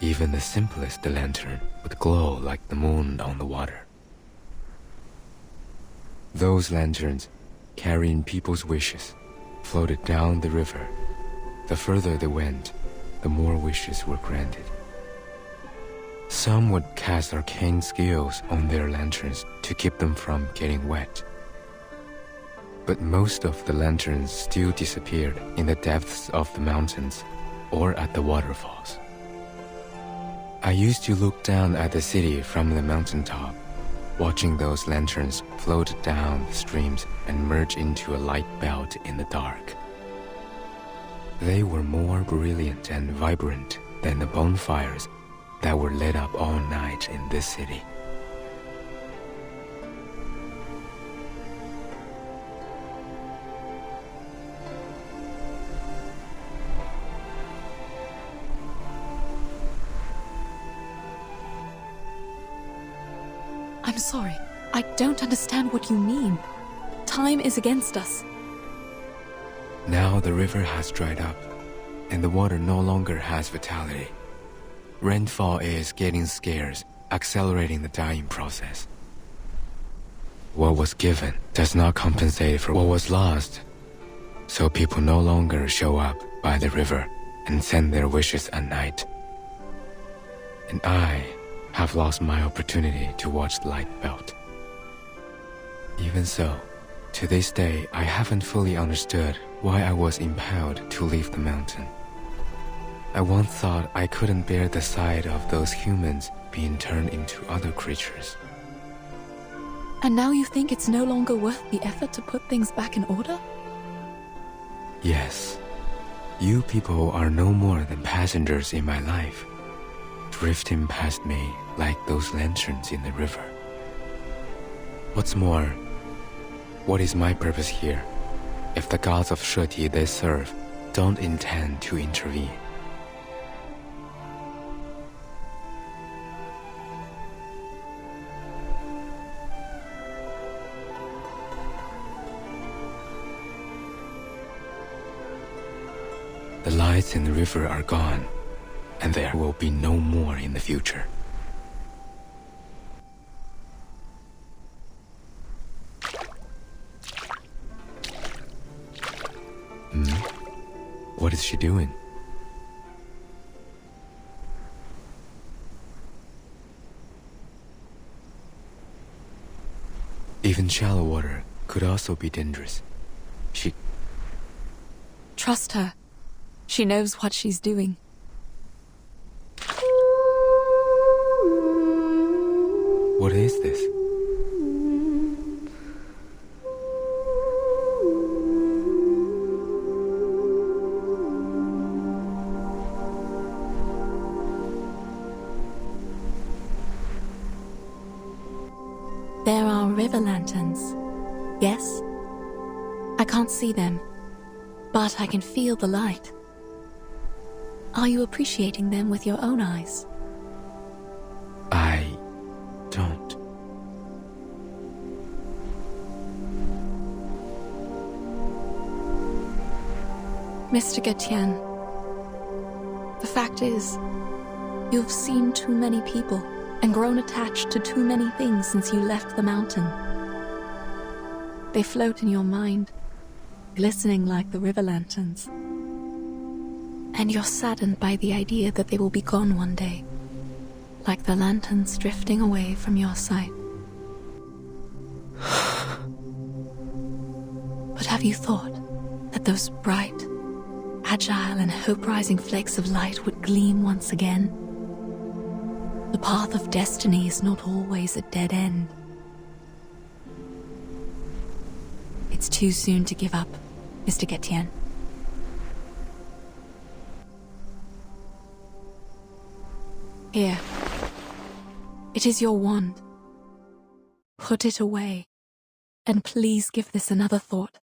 Even the simplest lantern would glow like the moon on the water. Those lanterns, carrying people's wishes, floated down the river. The further they went, the more wishes were granted. Some would cast arcane skills on their lanterns to keep them from getting wet. But most of the lanterns still disappeared in the depths of the mountains or at the waterfalls. I used to look down at the city from the mountaintop, watching those lanterns float down the streams and merge into a light belt in the dark. They were more brilliant and vibrant than the bonfires that were lit up all night in this city. I'm sorry. I don't understand what you mean. Time is against us. Now the river has dried up, and the water no longer has vitality. Rainfall is getting scarce, accelerating the dying process. What was given does not compensate for what was lost, so people no longer show up by the river and send their wishes at night. And I have lost my opportunity to watch the light belt. Even so, to this day, I haven't fully understood why I was impelled to leave the mountain. I once thought I couldn't bear the sight of those humans being turned into other creatures. And now you think it's no longer worth the effort to put things back in order? Yes. You people are no more than passengers in my life, drifting past me like those lanterns in the river. What's more, what is my purpose here, if the gods of Sheti they serve don't intend to intervene. The lights in the river are gone, and there will be no more in the future. What is she doing? Even shallow water could also be dangerous. Trust her. She knows what she's doing. What is this? There are river lanterns. Yes? I can't see them, but I can feel the light. Are you appreciating them with your own eyes? I don't. Mr. Gatian, the fact is, you've seen too many people and grown attached to too many things since you left the mountain. They float in your mind, glistening like the river lanterns. And you're saddened by the idea that they will be gone one day, like the lanterns drifting away from your sight. But have you thought that those bright, agile and hope-rising flakes of light would gleam once again? The path of destiny is not always a dead end. It's too soon to give up, Mr. Gatian. Here. It is your wand. Put it away, and please give this another thought.